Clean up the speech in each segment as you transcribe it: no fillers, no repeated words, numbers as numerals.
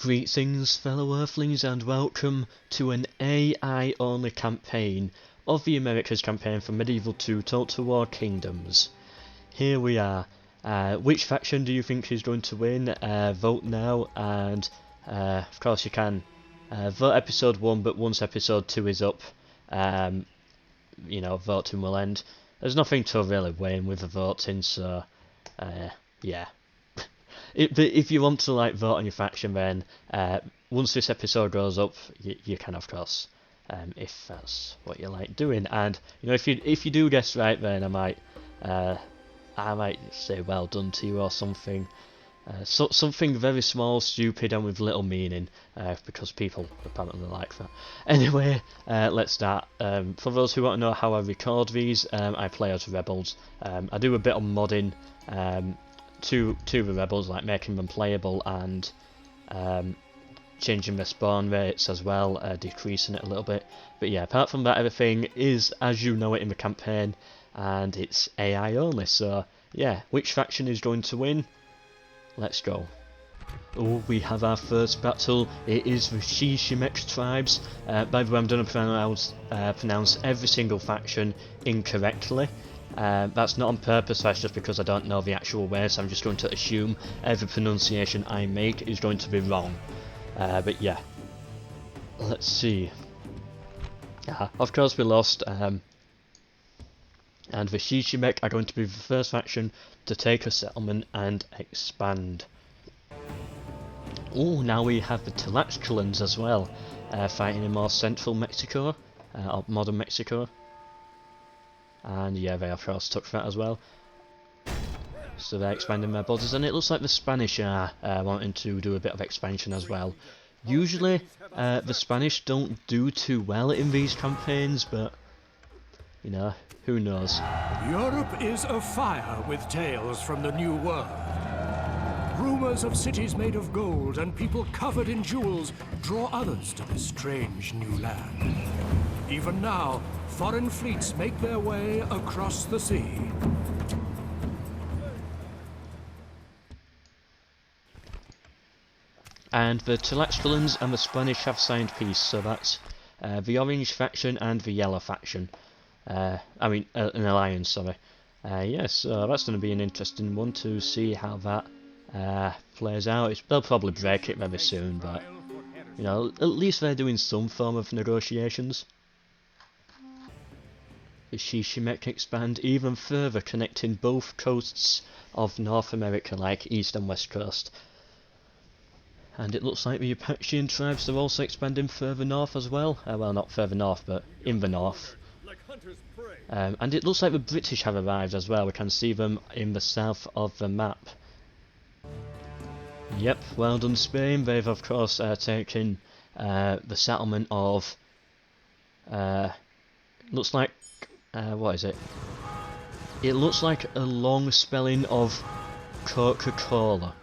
Greetings fellow earthlings and welcome to an AI only campaign of the Americas campaign from Medieval 2 Total War Kingdoms. Here we are. Which faction do you think is going to win? Vote now, and of course you can vote episode 1, but once episode 2 is up, you know, voting will end. There's nothing to really win with the voting, so yeah. But if you want to like vote on your faction, then once this episode goes up, you can of course, if that's what you like doing. And you know, if you do guess right, then I might say well done to you or something. Something very small, stupid, and with little meaning, because people apparently like that. Anyway, let's start. For those who want to know how I record these, I play as rebels. I do a bit of modding to the rebels, like making them playable and changing their spawn rates as well, decreasing it a little bit. But yeah, apart from that, everything is as you know it in the campaign, and it's AI only. So yeah, which faction is going to win? Let's go. Oh, we have our first battle. It is the Chichimec tribes. By the way, I'm going to pronounce every single faction incorrectly. That's not on purpose, that's just because I don't know the actual way, so I'm just going to assume every pronunciation I make is going to be wrong. But yeah, let's see. Of course we lost, and the Chichimec are going to be the first faction to take a settlement and expand. Oh, now we have the Tlaxcalans as well, fighting in more central Mexico, or modern Mexico. And yeah, they of course took that as well. So they're expanding their borders, and it looks like the Spanish are wanting to do a bit of expansion as well. Usually the Spanish don't do too well in these campaigns, but you know, who knows. Europe is afire with tales from the New World. Rumors of cities made of gold and people covered in jewels draw others to this strange new land. Even now, foreign fleets make their way across the sea. And the Tlaxcalans and the Spanish have signed peace, so that's the orange faction and the yellow faction. I mean, an alliance, sorry. Yes, so that's going to be an interesting one to see how that plays out. They'll probably break it very soon, but you know, at least they're doing some form of negotiations. The Chichimec expand even further, connecting both coasts of North America, like East and West Coast. And it looks like the Apachean Tribes are also expanding further north as well. Well, not further north, but in the north. And it looks like the British have arrived as well. We can see them in the south of the map. Yep, well done Spain. They've of course taken the settlement of... looks like... what is it? It looks like a long spelling of Coca-Cola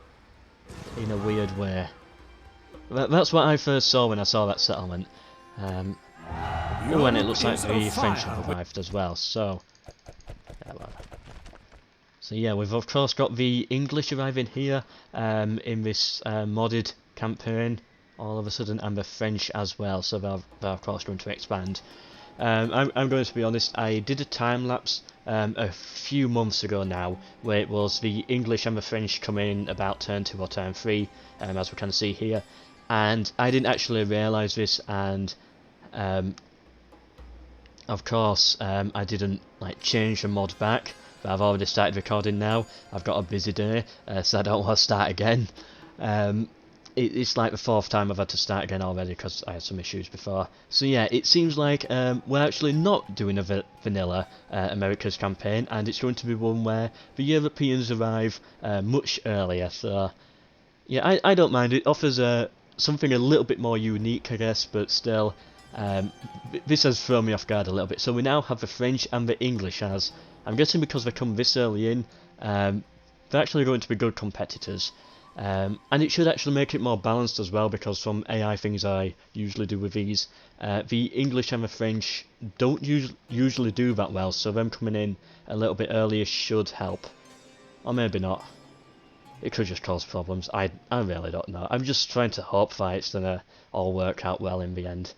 in a weird way. That's what I first saw when I saw that settlement. Oh, and it looks like the French have arrived as well. So yeah, we've of course got the English arriving here in this modded campaign all of a sudden, and the French as well. So they're of course going to expand. I'm going to be honest, I did a time lapse a few months ago now, where it was the English and the French coming about turn 2 or turn 3, as we can see here, and I didn't actually realise this, and of course I didn't like change the mod back, but I've already started recording now. I've got a busy day, so I don't want to start again. It's like the 4th time I've had to start again already because I had some issues before. So yeah, it seems like we're actually not doing a vanilla Americas campaign, and it's going to be one where the Europeans arrive much earlier. So yeah, I don't mind. It offers something a little bit more unique, I guess, but still, this has thrown me off guard a little bit. So we now have the French and the English as, I'm guessing because they come this early in, they're actually going to be good competitors. And it should actually make it more balanced as well, because from AI things I usually do with these, the English and the French don't usually do that well, so them coming in a little bit earlier should help. Or maybe not. it could just cause problems. I really don't know. I'm just trying to hope that it's gonna all work out well in the end.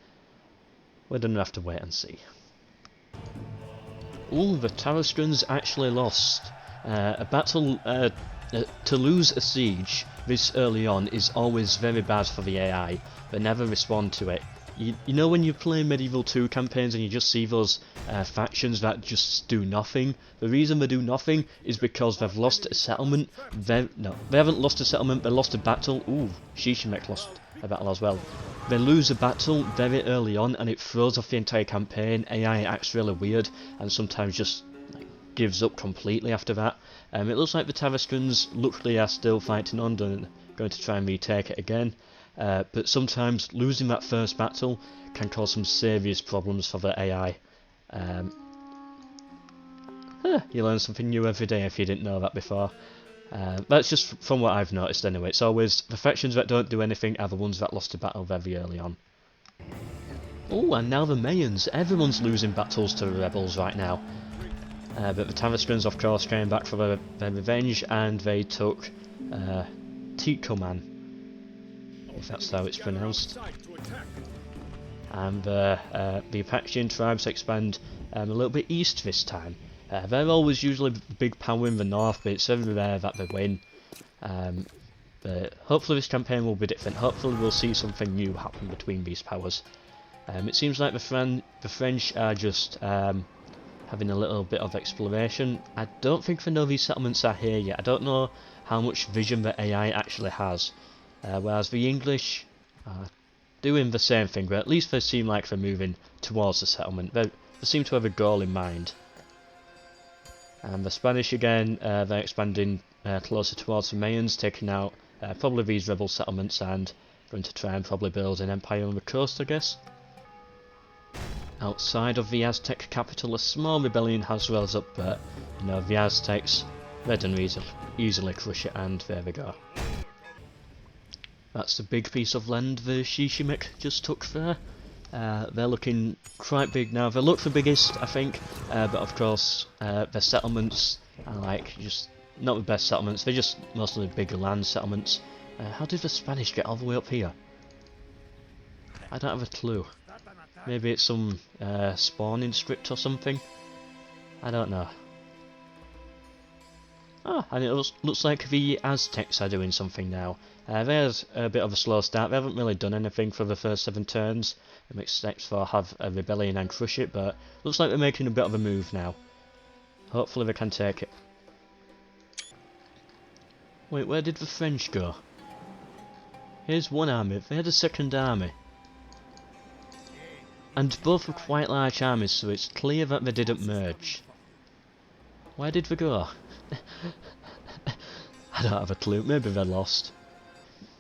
We're gonna have to wait and see. Ooh, the Tarascans actually lost. A battle, to lose a siege this early on is always very bad for the AI. They never respond to it. You know when you play Medieval 2 campaigns and you just see those factions that just do nothing? The reason they do nothing is because they've lost a settlement. No, they haven't lost a settlement, they lost a battle. Ooh, Chichimec lost a battle as well. They lose a battle very early on and it throws off the entire campaign. AI acts really weird and sometimes just gives up completely after that. It looks like the Tarascans luckily are still fighting on and going to try and retake it again. But sometimes losing that first battle can cause some serious problems for the AI. You learn something new every day if you didn't know that before. That's just from what I've noticed anyway. It's always the factions that don't do anything are the ones that lost a battle very early on. Oh, and now the Mayans. Everyone's losing battles to the rebels right now. But the Tarascans of course came back for their revenge and they took Chichimec, if that's how it's pronounced. And the Apachean Tribes expand a little bit east this time. They're always usually a big power in the north, but it's very rare that they win. But hopefully this campaign will be different. Hopefully we'll see something new happen between these powers. It seems like the French are just having a little bit of exploration. I don't think they know these settlements are here yet. I don't know how much vision the AI actually has. Whereas the English are doing the same thing, but at least they seem like they're moving towards the settlement. They seem to have a goal in mind. And the Spanish again, they're expanding closer towards the Mayans, taking out probably these rebel settlements and going to try and probably build an empire on the coast, I guess. Outside of the Aztec capital, a small rebellion has rose up, but you know, the Aztecs, they didn't easily crush it, and there we go. That's the big piece of land the Chichimec just took there. They're looking quite big now. They look the biggest, I think, but of course their settlements are like just not the best settlements. They're just mostly bigger land settlements. How did the Spanish get all the way up here? I don't have a clue. Maybe it's some spawning script or something. I don't know. Oh, and it looks like the Aztecs are doing something now. They had a bit of a slow start. They haven't really done anything for the first 7 turns. It makes sense for have a rebellion and crush it, but looks like they're making a bit of a move now. Hopefully they can take it. Wait, where did the French go? Here's one army. They had a second army. And both were quite large armies, so it's clear that they didn't merge. Where did they go? I don't have a clue. Maybe they're lost.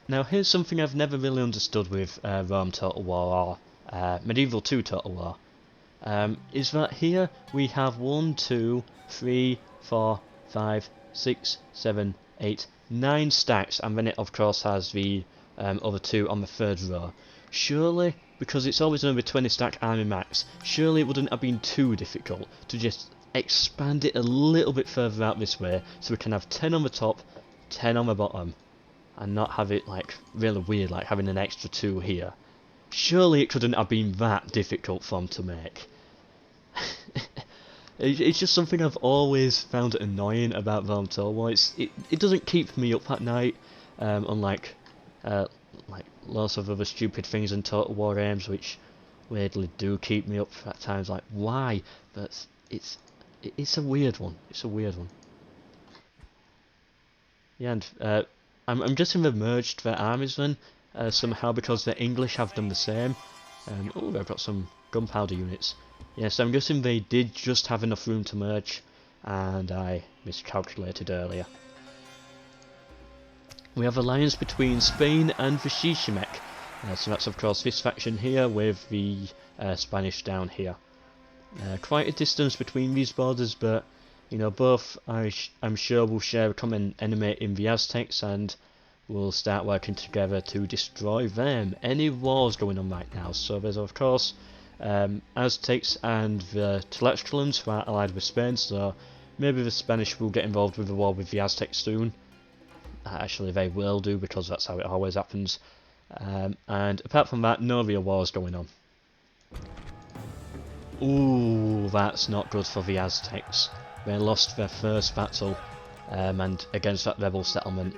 Now here's something I've never really understood with Rome Total War or Medieval 2 Total War. Is that here we have 1, 2, 3, 4, 5, 6, 7, 8, 9 stacks, and then it of course has the other 2 on the 3rd row. Surely, because it's always going to be 20 stack army max, surely it wouldn't have been too difficult to just expand it a little bit further out this way so we can have 10 on the top, 10 on the bottom, and not have it like really weird like having an extra 2 here. Surely it couldn't have been that difficult for them to make. It's just something I've always found annoying about Total War. It doesn't keep me up at night, unlike like lots of other stupid things in Total War games, which weirdly do keep me up at times. Like why? But it's a weird one. It's a weird one. Yeah, and I'm guessing they've merged their armies then somehow because the English have done the same. Oh, they've got some gunpowder units. Yes, I'm guessing they did just have enough room to merge, and I miscalculated earlier. We have alliance between Spain and the Chichimec. So that's of course this faction here with the Spanish down here. Quite a distance between these borders, but you know, both I'm sure will share a common enemy in the Aztecs, and will start working together to destroy them. Any wars going on right now? So there's of course Aztecs and the Tlaxcalans who are allied with Spain, so maybe the Spanish will get involved with the war with the Aztecs soon. Actually, they will do, because that's how it always happens. And apart from that, no real wars going on. Ooh, that's not good for the Aztecs. They lost their first battle, and against that rebel settlement.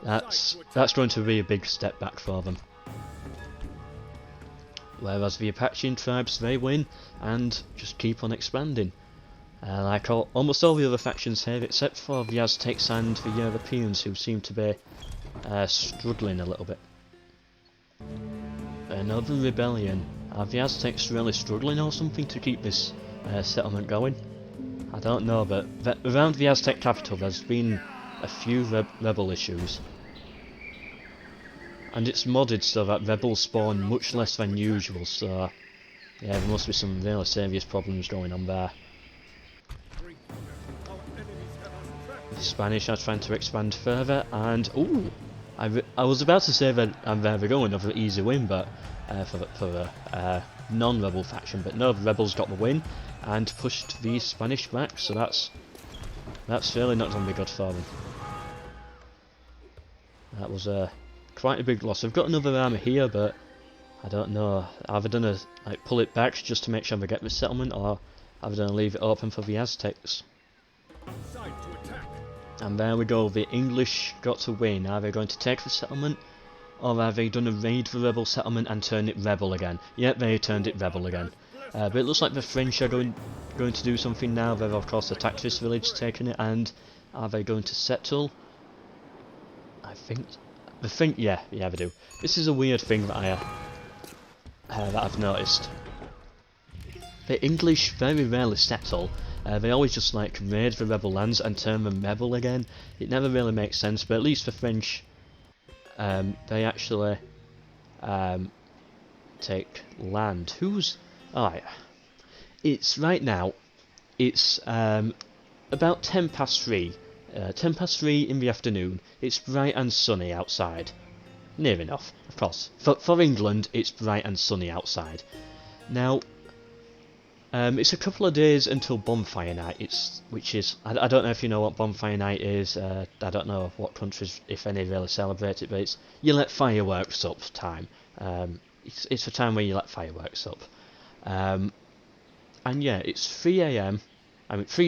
That's going to be a big step back for them. Whereas the Apachean Tribes, they win and just keep on expanding. Like almost all the other factions here, except for the Aztecs and the Europeans, who seem to be struggling a little bit. Another rebellion. Are the Aztecs really struggling or something to keep this settlement going? I don't know, but around the Aztec capital there's been a few rebel issues. And it's modded so that rebels spawn much less than usual, so yeah, there must be some really serious problems going on there. The Spanish are trying to expand further, and ooh, I was about to say that there we go, another easy win, but for a non-rebel faction, but no, the rebels got the win and pushed the Spanish back, so that's really not going to be good for them. That was quite a big loss. I've got another army here, but I don't know. Are they gonna like pull it back just to make sure they get this settlement, or are they gonna leave it open for the Aztecs? And there we go. The English got to win. Are they going to take the settlement, or are they going to raid the rebel settlement and turn it rebel again? Yep, they turned it rebel again. But it looks like the French are going to do something now. They've of course attacked this village, taken it, and are they going to settle? I think yeah, they do. This is a weird thing that I've noticed. The English very rarely settle. They always just like raid the rebel lands and turn them rebel again. It never really makes sense, but at least the French, they actually take land. Who's... alright. It's right now, it's about 10 past 3. 10 past 3 in the afternoon. It's bright and sunny outside. Near enough, of course. For England, it's bright and sunny outside. Now, it's a couple of days until Bonfire Night, which is... I don't know if you know what Bonfire Night is. I don't know what countries, if any, really celebrate it, but it's... you let fireworks up time. It's a time where you let fireworks up. And yeah, it's 3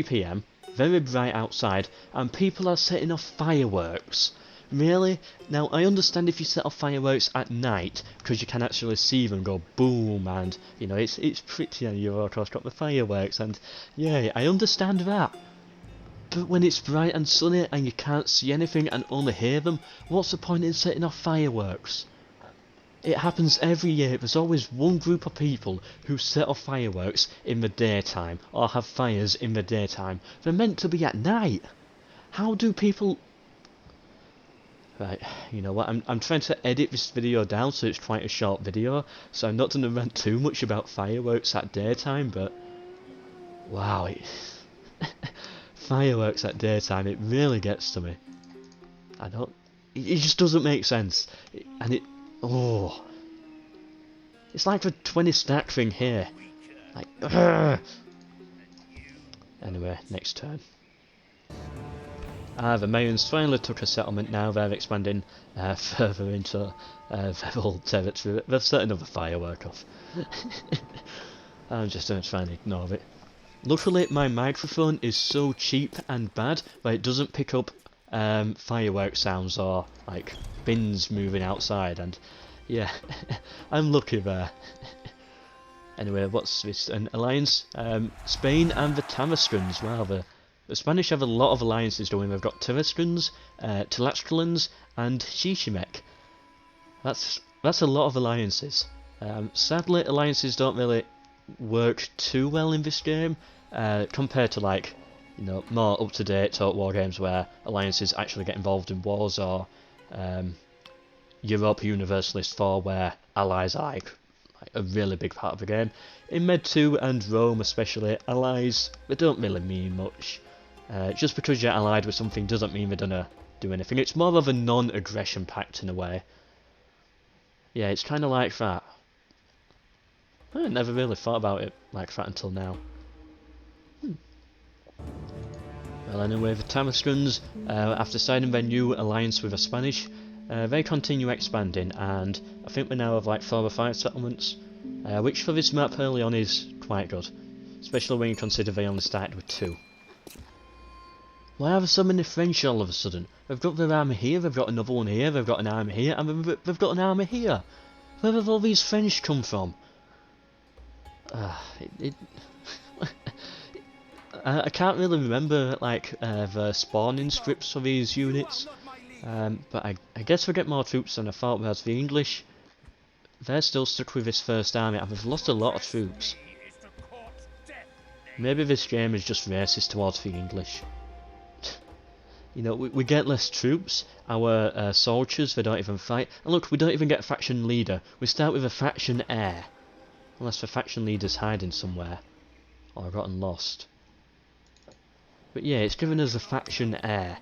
PM, very bright outside, and people are setting off fireworks. Really? Now, I understand if you set off fireworks at night, because you can actually see them go boom, and, you know, it's pretty, and you've of course got the fireworks, and, yeah, I understand that. But when it's bright and sunny, and you can't see anything and only hear them, what's the point in setting off fireworks? It happens every year. There's always one group of people who set off fireworks in the daytime, or have fires in the daytime. They're meant to be at night. How do people... Right, you know what, I'm trying to edit this video down so it's quite a short video, so I'm not going to rant too much about fireworks at daytime, but... wow, fireworks at daytime, it really gets to me. It just doesn't make sense. And it... oh... it's like the 20 stack thing here. Like... ugh. Anyway, next turn. The Mayans finally took a settlement. Now they're expanding further into rebel territory. They've set another firework off. I'm just going to try and ignore it. Luckily my microphone is so cheap and bad that it doesn't pick up firework sounds or like bins moving outside, and yeah, I'm lucky there. Anyway, what's this? An alliance? Spain and the Tarascans. Wow, the Spanish have a lot of alliances going. They've got Tarascans, Tlaxcalans, and Chichimec. That's a lot of alliances. Sadly, alliances don't really work too well in this game, compared to, like, you know, more up-to-date Total War games where alliances actually get involved in wars, or Europa Universalist 4 where allies are like a really big part of the game. In Med 2 and Rome especially, allies, they don't really mean much. Just because you're allied with something doesn't mean they're gonna do anything. It's more of a non-aggression pact in a way. Yeah, it's kind of like that. I never really thought about it like that until now. Well, anyway, the Tarascans, after signing their new alliance with the Spanish, they continue expanding, and I think we now have like 4 or 5 settlements, which for this map early on is quite good, especially when you consider they only started with 2. Why are there so many French all of a sudden? They've got their army here, they've got another one here, they've got an army here, and they've got an army here. Where have all these French come from? I can't really remember like the spawning scripts for these units, but I guess we get more troops than I thought. Whereas the English, they're still stuck with this first army, and they've lost a lot of troops. Maybe this game is just racist towards the English. You know, we get less troops, our soldiers, they don't even fight, and look, we don't even get a faction leader. We start with a faction heir, unless the faction leader's hiding somewhere, or gotten lost. But yeah, it's given us a faction heir.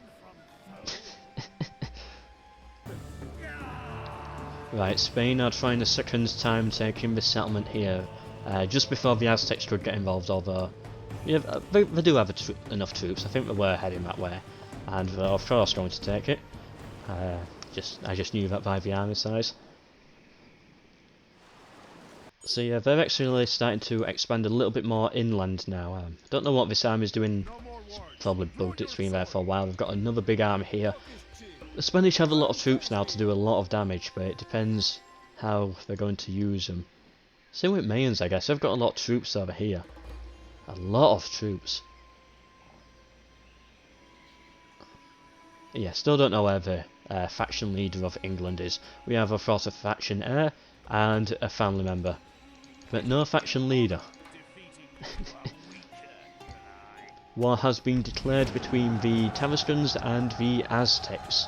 Right, Spain are trying a second time taking this settlement here, just before the Aztecs could get involved, although yeah, they do have enough troops. I think they were heading that way, and they're of course going to take it. I just knew that by the army size. So yeah, they're actually starting to expand a little bit more inland now. Don't know what this army's doing. It's probably bugged, it's been there for a while. They've got another big army here. The Spanish have a lot of troops now to do a lot of damage, but it depends how they're going to use them. Same with Mayans, I guess. They've got a lot of troops over here. A lot of troops. Yeah, still don't know where the faction leader of England is. We have, of course, a faction heir and a family member, but no faction leader. War has been declared between the Tarascans and the Aztecs.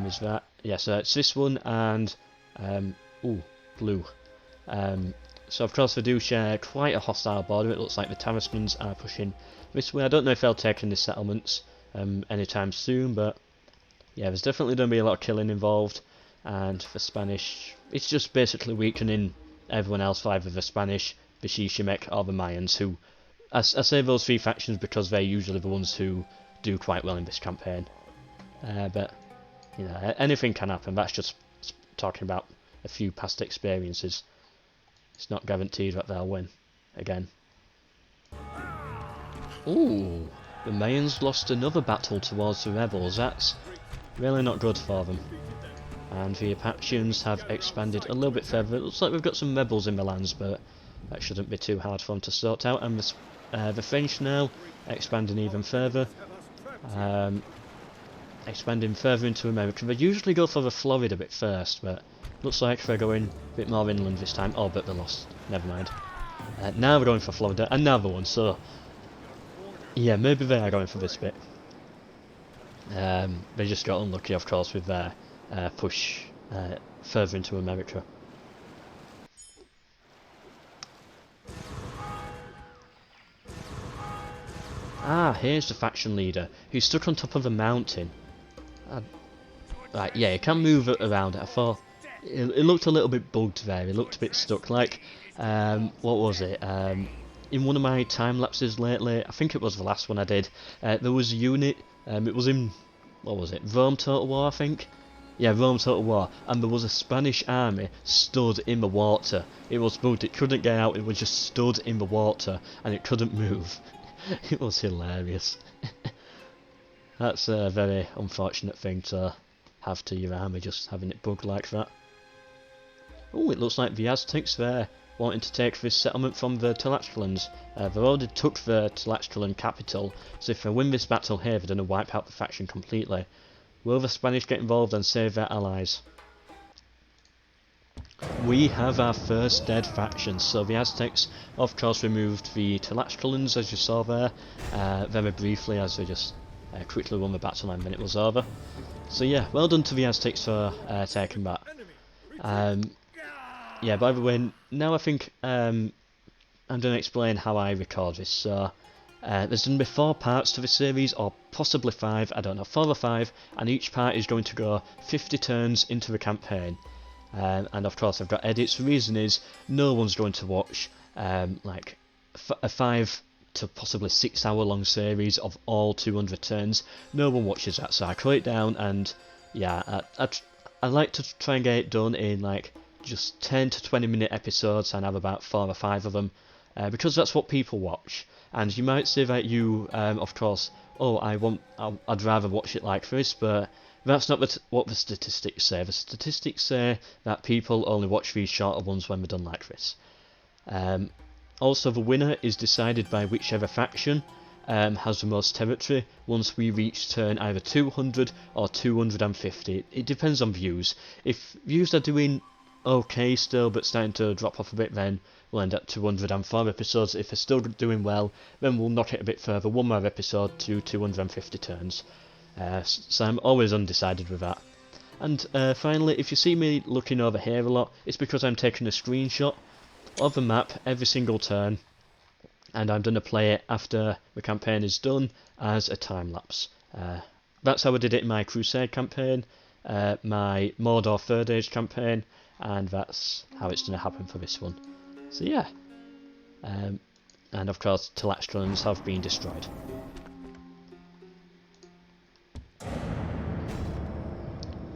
Is that? Yes, it's this one and ooh, blue. So of course they do share quite a hostile border. It looks like the Tarascans are pushing this way. I don't know if they'll take any settlements anytime soon, but yeah, there's definitely going to be a lot of killing involved. And for Spanish, it's just basically weakening everyone else, either the Spanish, the Chichimec, or the Mayans, who I say those 3 factions because they're usually the ones who do quite well in this campaign. But you know, anything can happen. That's just talking about a few past experiences. It's not guaranteed that they'll win again. Ooh, the Mayans lost another battle towards the rebels. That's really not good for them. And the Apacheans have expanded a little bit further. It looks like we've got some rebels in the lands, but that shouldn't be too hard for them to sort out. And the French now expanding even further. Expanding further into America. They usually go for the Florida bit first, but looks like they're going a bit more inland this time. Oh, but they lost. Never mind. Now they're going for Florida, another one, so yeah, maybe they are going for this bit. They just got unlucky, of course, with their push further into America. Ah, here's the faction leader, who's stuck on top of a mountain. Right, yeah, he can move around. I thought it looked a little bit bugged there. It looked a bit stuck. Like, what was it? In one of my time lapses lately, I think it was the last one I did. There was a unit. It was in, what was it? Rome Total War, I think. Yeah, Rome Total War, and there was a Spanish army stood in the water. It was bugged. It couldn't get out. It was just stood in the water, and it couldn't move. It was hilarious. That's a very unfortunate thing to have to your army, just having it bugged like that. Oh, it looks like the Aztecs there wanting to take this settlement from the Tlaxcalans. They've already took the Tlaxcalan capital, so if they win this battle here, they're going to wipe out the faction completely. Will the Spanish get involved and save their allies? We have our first dead faction. So the Aztecs, of course, removed the Tlaxcalans, as you saw there, very briefly, as they just quickly won the battle and then it was over. So yeah, well done to the Aztecs for taking that. Yeah, by the way, now I think I'm going to explain how I record this. So there's going to be 4 parts to the series, or possibly 5, I don't know, 4 or 5, and each part is going to go 50 turns into the campaign. And of course I've got edits. The reason is no one's going to watch like a 5-10 to possibly 6 hour long series of all 200 turns. No one watches that, so I cut it down, and yeah, I like to try and get it done in like just 10 to 20 minute episodes and have about 4 or 5 of them, because that's what people watch. And you might say that you, of course, oh, I'd rather watch it like this, but that's not what the statistics say. The statistics say that people only watch these shorter ones when they're done like this. Also, the winner is decided by whichever faction has the most territory once we reach turn either 200 or 250. It depends on views. If views are doing okay still but starting to drop off a bit, then we'll end at 204 episodes. If they're still doing well, then we'll knock it a bit further, one more episode to 250 turns. So I'm always undecided with that. And finally, if you see me looking over here a lot, it's because I'm taking a screenshot of the map every single turn, and I'm going to play it after the campaign is done as a time lapse. That's how I did it in my Crusade campaign, my Mordor Third Age campaign, and that's how it's going to happen for this one. So yeah, and of course Tlaxcalans have been destroyed.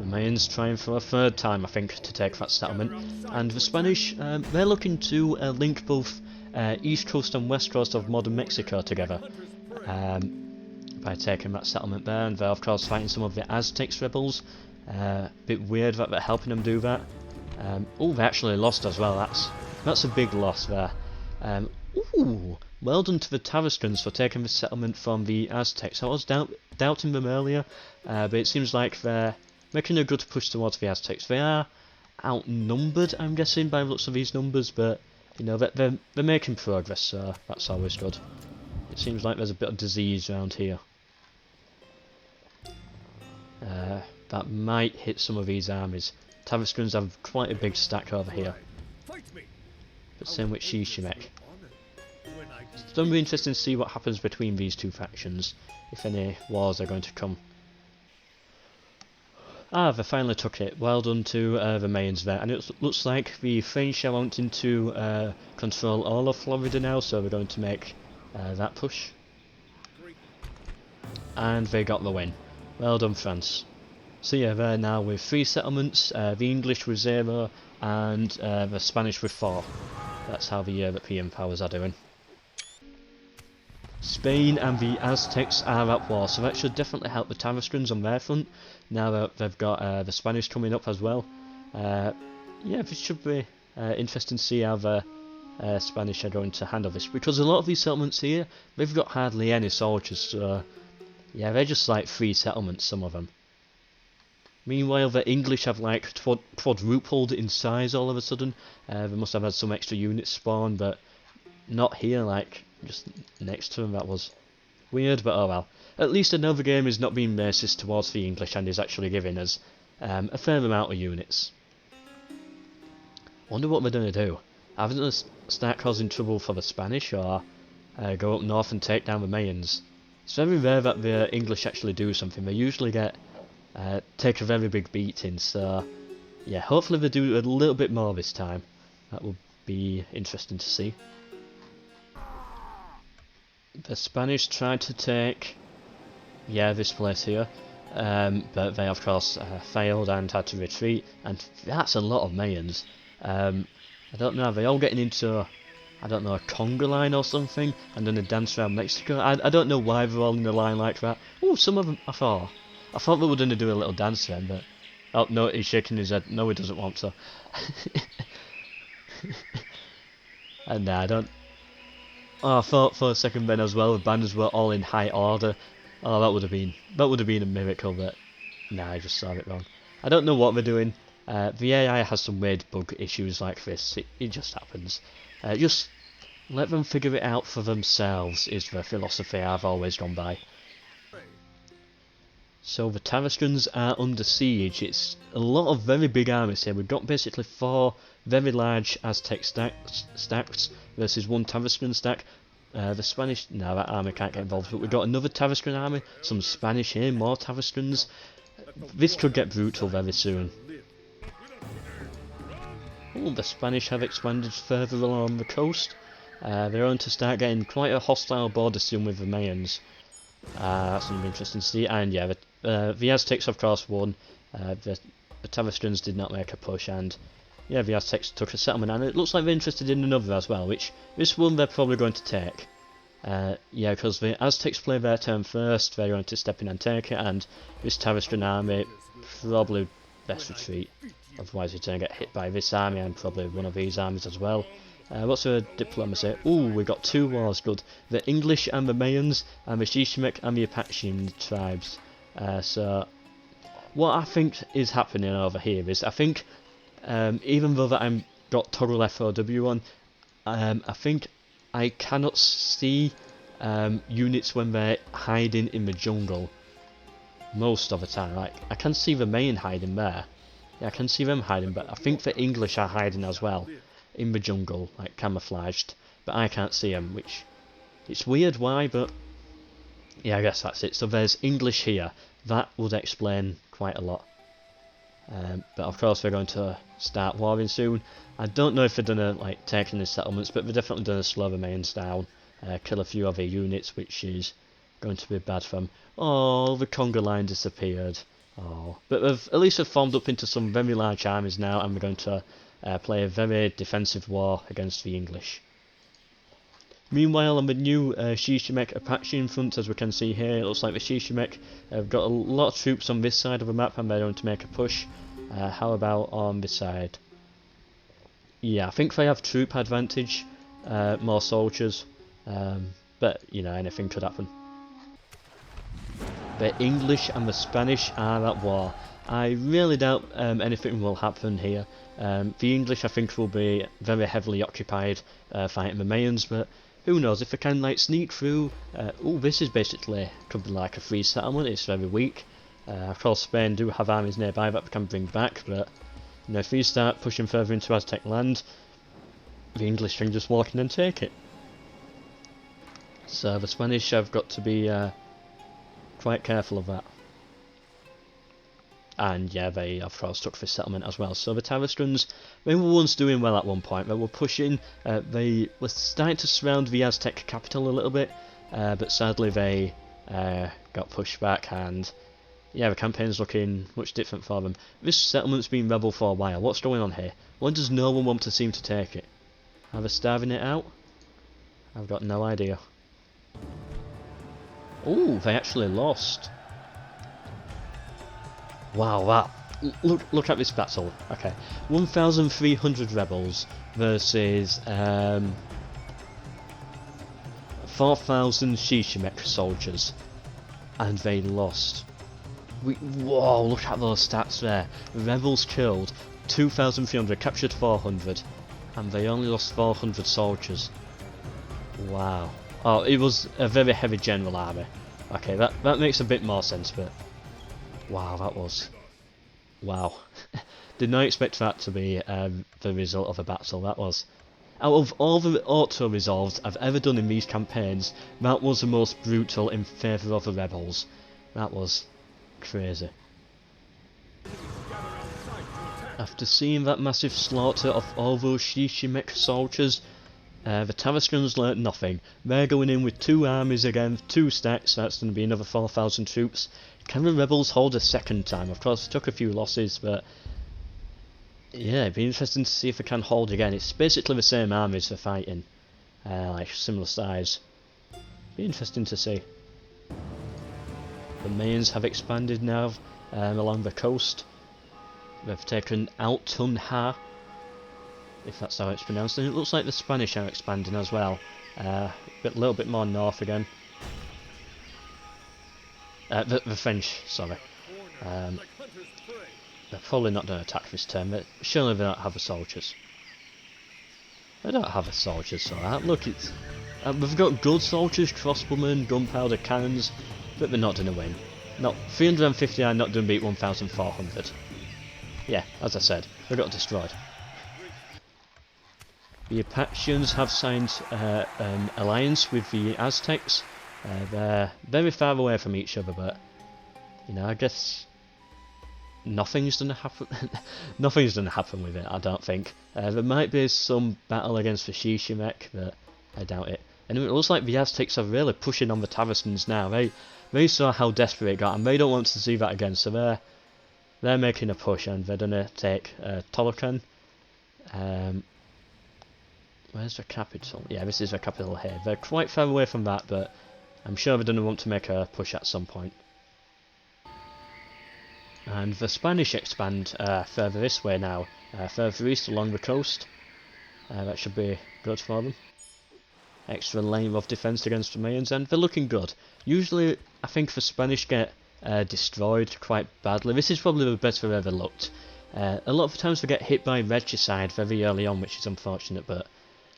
The Mayans trying for a third time, I think, to take that settlement, and the Spanish, they're looking to link both east coast and west coast of modern Mexico together by taking that settlement there, and they're of course fighting some of the Aztecs rebels. Bit weird that they're helping them do that. Oh, they actually lost as well. That's a big loss there. Ooh, well done to the Tarascans for taking the settlement from the Aztecs. I was doubting them earlier, but it seems like they're making a good push towards the Aztecs. They are outnumbered, I'm guessing, by lots of these numbers, but you know they're making progress, so that's always good. It seems like there's a bit of disease around here. That might hit some of these armies. Tarascans have quite a big stack over here. But same with Chichimec. It's going to be interesting to see what happens between these two factions, if any wars are going to come. They finally took it. Well done to the Mayans there. And it looks like the French are wanting to control all of Florida now, so we're going to make that push. And they got the win. Well done, France. So yeah, they're now with 3 settlements, the English with 0, and the Spanish with 4. That's how the European powers are doing. Spain and the Aztecs are at war, so that should definitely help the Tarascans on their front, now that they've got the Spanish coming up as well. Yeah, this should be interesting to see how the Spanish are going to handle this, because a lot of these settlements here, they've got hardly any soldiers, so yeah, they're just like 3 settlements, some of them. Meanwhile, the English have like quadrupled in size all of a sudden. They must have had some extra units spawn, but not here, like just next to them. That was weird, but oh well. At least another game is not being racist towards the English and is actually giving us a fair amount of units. Wonder what they're going to do. Are they going to start causing trouble for the Spanish, or go up north and take down the Mayans? It's very rare that the English actually do something. They usually take a very big beating, so yeah, hopefully they do a little bit more this time. That will be interesting to see. The Spanish tried to take this place here, but they of course failed and had to retreat, and that's a lot of Mayans. I don't know, are they all getting into, I don't know, a conga line or something, and then a dance around Mexico? I don't know why they're all in a line like that. Oh, some of them, I thought they were going to do a little dance then, but oh no, he's shaking his head. No, he doesn't want to. And I don't. Oh, I thought for a second then as well the banners were all in high order. Oh, that would have been a miracle, but nah, I just saw it wrong. I don't know what they're doing. The AI has some weird bug issues like this. It just happens. Just let them figure it out for themselves is the philosophy I've always gone by. So the Tarascans are under siege. It's a lot of very big armies here. We've got basically 4 very large Aztec stacks versus 1 Tarascan stack. The Spanish, no, that army can't get involved, but we've got another Tarascan army, some Spanish here, more Tarascans. This could get brutal very soon. Oh, the Spanish have expanded further along the coast. They're going to start getting quite a hostile border soon with the Mayans. That's going to be interesting to see. And yeah, the Aztecs of course won. The Tarascans did not make a push, and yeah, the Aztecs took a settlement, and it looks like they're interested in another as well, which this one they're probably going to take. Yeah, because the Aztecs play their turn first, they're going to step in and take it, and this Tarascan army probably best retreat, otherwise you're going to get hit by this army and probably one of these armies as well. What's the diplomacy? Ooh, we got 2 wars, good. The English and the Mayans, and the Chichimec and the Apachean Tribes. So, what I think is happening over here is, I think, even though that I'm got toggle FOW on, I think I cannot see units when they're hiding in the jungle most of the time. Like, I can see the Mayan hiding there. Yeah, I can see them hiding, but I think the English are hiding as well in the jungle, like camouflaged, but I can't see them, which it's weird why, but yeah, I guess that's it. So there's English here. That would explain quite a lot. But of course they're going to start warring soon. I don't know if they're gonna like take any settlements, but they're definitely gonna slow the Mayans down, kill a few other units, which is going to be bad for them. Oh, the Congo line disappeared. Oh, but they've at least formed up into some very large armies now, and we're going to play a very defensive war against the English. Meanwhile, on the new Chichimec Apachean front, as we can see here, it looks like the Chichimec have got a lot of troops on this side of the map, and they're going to make a push. How about on this side? Yeah, I think they have troop advantage, more soldiers, but you know, anything could happen. The English and the Spanish are at war. I really doubt anything will happen here. The English, I think, will be very heavily occupied fighting the Mayans, but who knows, if they can like sneak through. Oh, this is basically could be like a free settlement. It's very weak. Of course, Spain do have armies nearby that we can bring back, but you know, if we start pushing further into Aztec land, the English can just walk in and take it. So the Spanish have got to be quite careful of that. And yeah, they of course took this settlement as well. So the Tarascans, they were once doing well at one point. They were pushing, they were starting to surround the Aztec capital a little bit, but sadly they got pushed back, and yeah, the campaign's looking much different for them. This settlement's been rebel for a while. What's going on here? Why does no one want to seem to take it? Are they starving it out? I've got no idea. Oh, they actually lost. Wow, look at this battle. Okay, 1,300 rebels versus 4,000 Chichimec soldiers, and they lost. Whoa, look at those stats there. Rebels killed 2,300, captured 400, and they only lost 400 soldiers. Wow. Oh, it was a very heavy general army. Okay, that makes a bit more sense, but wow, that was... wow. Did not expect that to be the result of a battle. That was... out of all the auto-resolves I've ever done in these campaigns, that was the most brutal in favour of the rebels. That was crazy. After seeing that massive slaughter of all those Chichimec soldiers, the Tarascans learnt nothing. They're going in with 2 armies again, 2 stacks, that's going to be another 4,000 troops. Can the rebels hold a second time? Of course, they took a few losses, but yeah, it'd be interesting to see if they can hold again. It's basically the same armies they're fighting, like similar size. Be interesting to see. The Mayans have expanded now along the coast. They've taken Altunha, if that's how it's pronounced, and it looks like the Spanish are expanding as well. A little bit more north again. The French, sorry. They're probably not going to attack this turn, but surely they don't have the soldiers. They don't have the soldiers, so look, it's... we've got good soldiers, crossbowmen, gunpowder cannons, but they're not going to win. No, 350 are not going to beat 1,400. Yeah, as I said, they got destroyed. The Apacheans have signed an alliance with the Aztecs. They're very far away from each other, but you know, I guess nothing's gonna happen. Nothing's gonna happen with it, I don't think. There might be some battle against the Chichimec, but I doubt it. Anyway, it looks like the Aztecs are really pushing on the Tarascans now. They saw how desperate it got, and they don't want to see that again, so they're making a push, and they're gonna take Tolakan. Where's the capital? Yeah, this is the capital here. They're quite far away from that, but I'm sure they're gonna want to make a push at some point. And the Spanish expand further this way now, further east along the coast. That should be good for them. Extra lane of defence against the Mayans, and they're looking good. Usually, I think the Spanish get destroyed quite badly. This is probably the best they've ever looked. A lot of the times they get hit by regicide very early on, which is unfortunate, but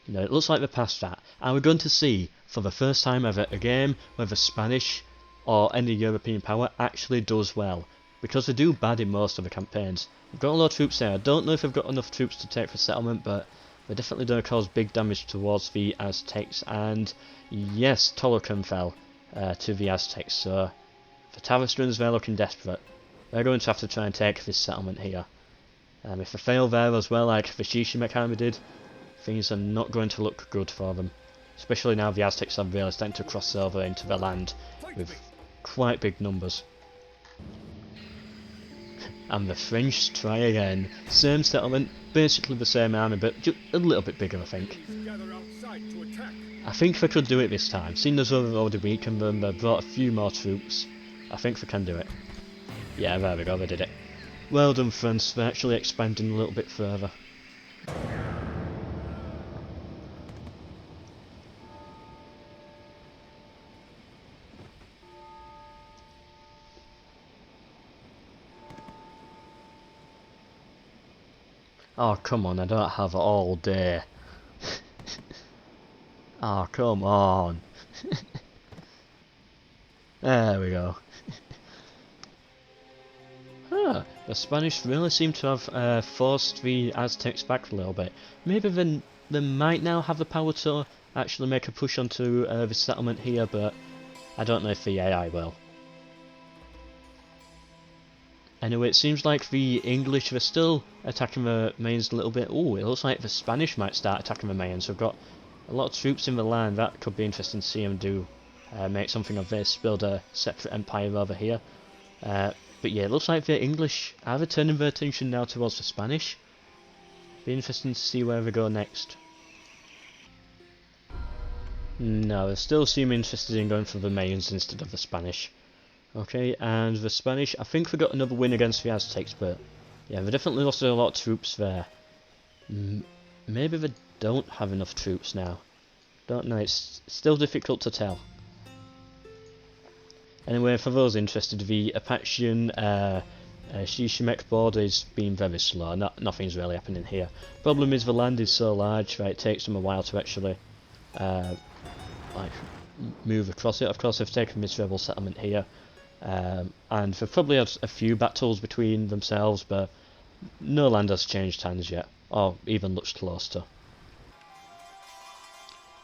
you know, it looks like they're past that. And we're going to see, for the first time ever, a game where the Spanish or any European power actually does well. Because they do bad in most of the campaigns. We've got a lot of troops there. I don't know if they've got enough troops to take for settlement, but they're definitely going to cause big damage towards the Aztecs. And yes, Tolakan fell to the Aztecs, so the Tarascans, they're looking desperate. They're going to have to try and take this settlement here. If they fail there as well, like the Chichimec army did, things are not going to look good for them. Especially now the Aztecs are really starting to cross over into the land with quite big numbers. And the French try again. Same settlement, basically the same army, but just a little bit bigger, I think. I think they could do it this time. Seeing as though they've already weakened them, they've brought a few more troops. I think they can do it. Yeah, there we go, they did it. Well done, France, they're actually expanding a little bit further. Oh, come on, I don't have all day. Oh, come on. There we go. The Spanish really seem to have forced the Aztecs back a little bit. Maybe they might now have the power to actually make a push onto the settlement here, but I don't know if the AI will. Anyway, it seems like the English are still attacking the Mayans a little bit. Ooh, it looks like the Spanish might start attacking the Mayans. We've got a lot of troops in the land. That could be interesting to see them do. Make something of this, build a separate empire over here. But yeah, it looks like the English are returning their attention now towards the Spanish. Be interesting to see where they go next. No, they still seem interested in going for the Mayans instead of the Spanish. Okay, and the Spanish, I think they got another win against the Aztecs, but yeah, they definitely lost a lot of troops there. Maybe they don't have enough troops now. Don't know, it's still difficult to tell. Anyway, for those interested, the Apachean Chichimec border is being very slow. Nothing's really happening here. Problem is the land is so large that it takes them a while to actually like move across it. Of course, they've taken this rebel settlement here. And they've probably had a few battles between themselves, but no land has changed hands yet, or even looks close to.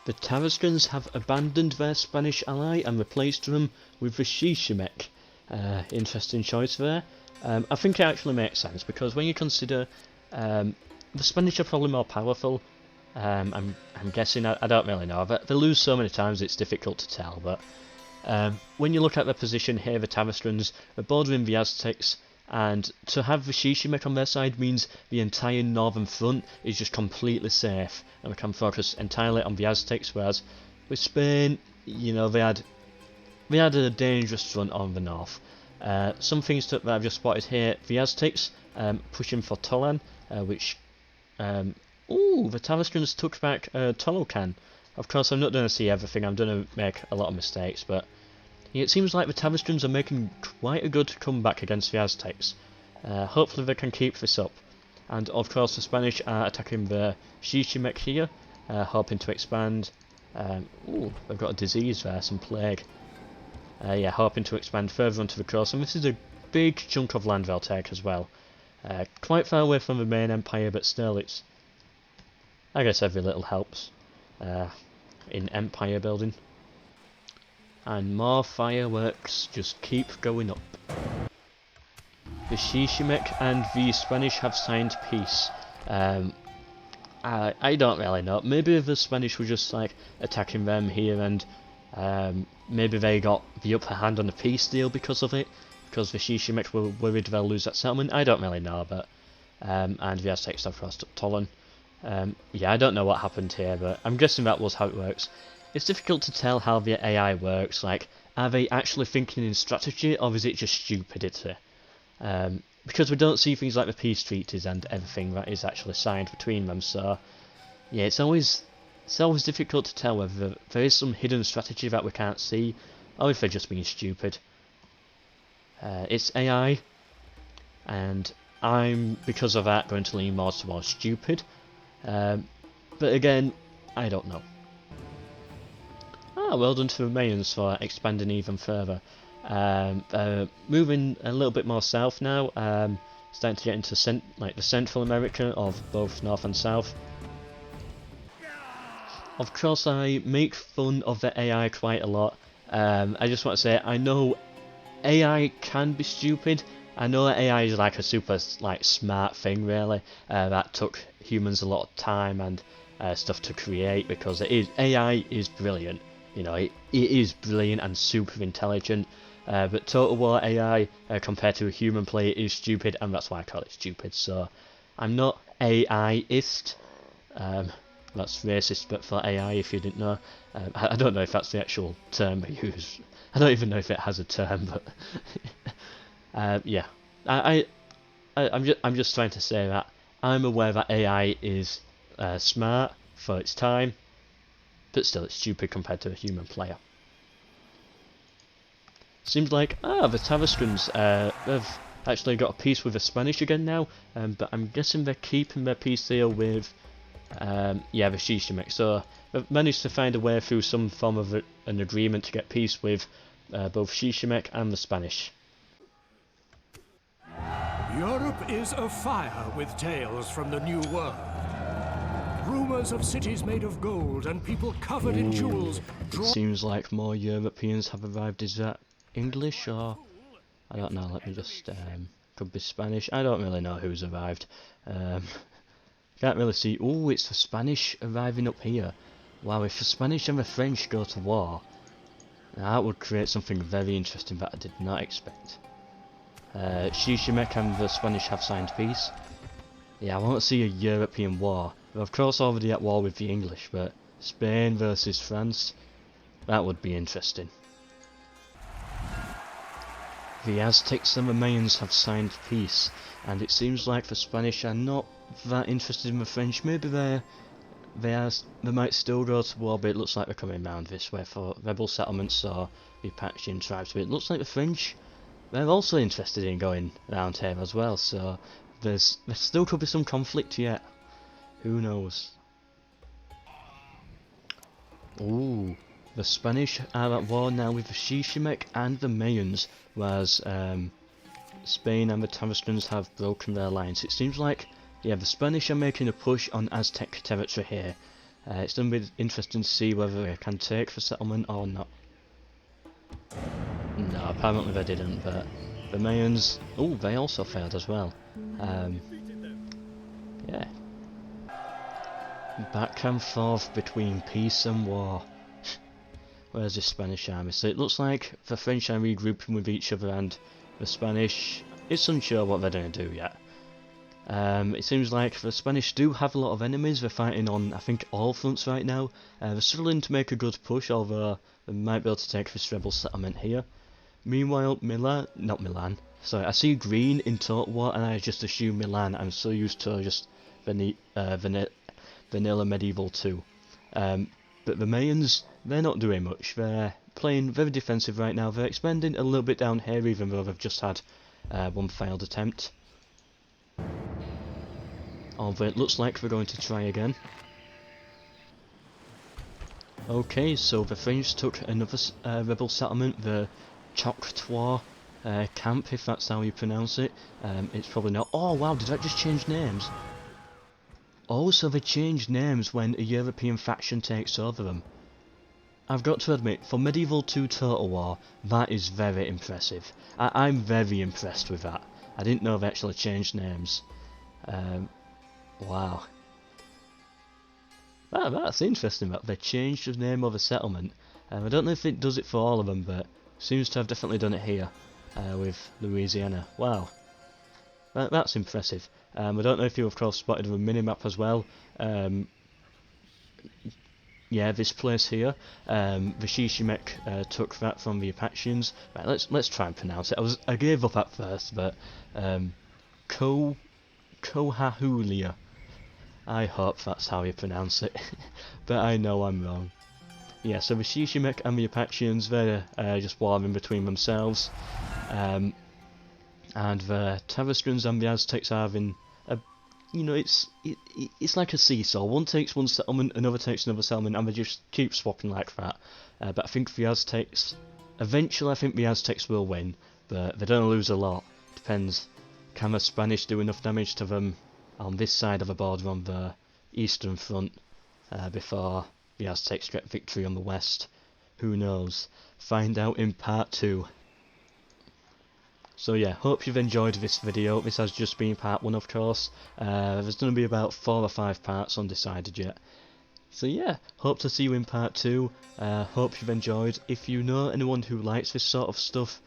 The Tarascans have abandoned their Spanish ally and replaced them with the Chichimec. Interesting choice there. I think it actually makes sense, because when you consider the Spanish are probably more powerful. I'm guessing, I don't really know, but they lose so many times it's difficult to tell, but when you look at their position here, the Tarascans are bordering the Aztecs, and to have the Chichimec on their side means the entire northern front is just completely safe, and we can focus entirely on the Aztecs, whereas with Spain, you know, they had a dangerous front on the north. Some things that I've just spotted here, the Aztecs pushing for Tolan, which ooh, the Tarascans took back Tolakan. Of course, I'm not going to see everything, I'm going to make a lot of mistakes, but it seems like the Tarascans are making quite a good comeback against the Aztecs. Hopefully they can keep this up. And of course the Spanish are attacking the Chichimec here, hoping to expand. Ooh, they've got a disease there, some plague. Yeah, hoping to expand further onto the coast, and this is a big chunk of land they'll take as well. Quite far away from the main empire, but still it's... I guess every little helps in empire building. And more fireworks just keep going up. The Chichimec and the Spanish have signed peace. I don't really know. Maybe the Spanish were just like attacking them here, and maybe they got the upper hand on the peace deal because of it, because the Chichimec were worried they'll lose that settlement. I don't really know, but and the Aztecs have crossed Tolan. Yeah, I don't know what happened here, but I'm guessing that was how it works. It's difficult to tell how the AI works. Like, are they actually thinking in strategy, or is it just stupidity? Because we don't see things like the peace treaties and everything that is actually signed between them, so yeah, it's always difficult to tell whether there is some hidden strategy that we can't see, or if they're just being stupid. It's AI, and I'm, because of that, going to lean more towards stupid. But again, I don't know. Well done to the Mayans for expanding even further. Moving a little bit more south now, starting to get into the Central America of both North and South. Of course, I make fun of the AI quite a lot. I just want to say, I know AI can be stupid. I know that AI is like a super smart thing, really. That took humans a lot of time and stuff to create, because AI is brilliant. You know, it is brilliant and super intelligent. But Total War AI compared to a human player is stupid, and that's why I call it stupid. So I'm not AI-ist. That's racist, but for AI, if you didn't know. I don't know if that's the actual term they use. I don't even know if it has a term, but yeah. I'm just trying to say that I'm aware that AI is smart for its time, but still it's stupid compared to a human player. Seems like the Tarascans have actually got a peace with the Spanish again now, but I'm guessing they're keeping their peace deal with the Chichimec. So they've managed to find a way through some form of an agreement to get peace with both Chichimec and the Spanish. Europe is afire with tales from the New World. Rumors of cities made of gold and people covered in jewels. It seems like more Europeans have arrived. Is that English, or I don't know? Let me just could be Spanish. I don't really know who's arrived. Can't really see. Oh, it's the Spanish arriving up here. Wow, if the Spanish and the French go to war, that would create something very interesting that I did not expect. Chichimec and the Spanish have signed peace. Yeah, I want to see a European war. They're of course already at war with the English, but Spain versus France, that would be interesting. The Aztecs and the Mayans have signed peace, and it seems like the Spanish are not that interested in the French. Maybe they might still go to war, but it looks like they're coming round this way for rebel settlements or the Apachean Tribes. But it looks like the French, they're also interested in going around here as well, so there still could be some conflict yet. Who knows? Ooh, the Spanish are at war now with the Chichimec and the Mayans, whereas Spain and the Tarascans have broken their alliance. It seems like, yeah, the Spanish are making a push on Aztec territory here. It's going to be interesting to see whether they can take the settlement or not. No, apparently they didn't, but the Mayans, oh, they also failed as well. Yeah. Back and forth between peace and war. Where's the Spanish army? So it looks like the French are regrouping with each other, and the Spanish, it's unsure what they're going to do yet. It seems like the Spanish do have a lot of enemies. They're fighting on, I think, all fronts right now. They're struggling to make a good push, although they might be able to take this rebel settlement here. Meanwhile, sorry, I see green in Total War and I just assume Milan. I'm so used to just vanilla medieval 2. But the Mayans, they're not doing much. They're playing very defensive right now. They're expanding a little bit down here, even though they've just had one failed attempt. Although it looks like they're going to try again. Okay, so the French took another rebel settlement, the Total camp, if that's how you pronounce it. It's probably not. Oh wow, did that just change names? Oh, so they changed names when a European faction takes over them. I've got to admit, for Medieval 2 Total War, that is very impressive. I'm very impressed with that. I didn't know they actually changed names. Wow. That's interesting that they changed the name of a settlement. I don't know if it does it for all of them, but seems to have definitely done it here with Louisiana. Wow, that's impressive. I don't know if you of course spotted the minimap as well. Yeah, this place here, the Chichimec took that from the Apacheans. Right, let's try and pronounce it. I gave up at first, but Kohahulia. I hope that's how you pronounce it, but I know I'm wrong. Yeah, so the Chichimec and the Apacheans, they're just warring between themselves, and the Tarascans and the Aztecs are having a, you know, it's like a seesaw. One takes one settlement, another takes another settlement, and they just keep swapping like that. But I think the Aztecs, eventually I think the Aztecs will win, but they don't lose a lot. Depends, can the Spanish do enough damage to them on this side of the border on the eastern front before the Aztecs get victory on the west? Who knows? Find out in part 2. So yeah, hope you've enjoyed this video. This has just been part 1 of course. There's going to be about 4 or 5 parts undecided yet. So yeah, hope to see you in part 2. Hope you've enjoyed. If you know anyone who likes this sort of stuff,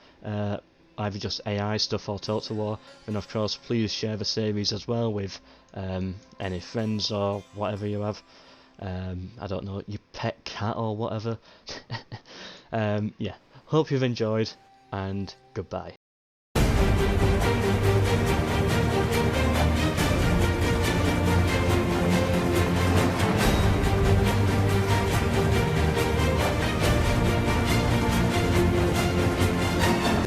either just AI stuff or Total War, then of course please share the series as well with any friends or whatever you have. I don't know, your pet cat or whatever. Yeah, hope you've enjoyed, and goodbye.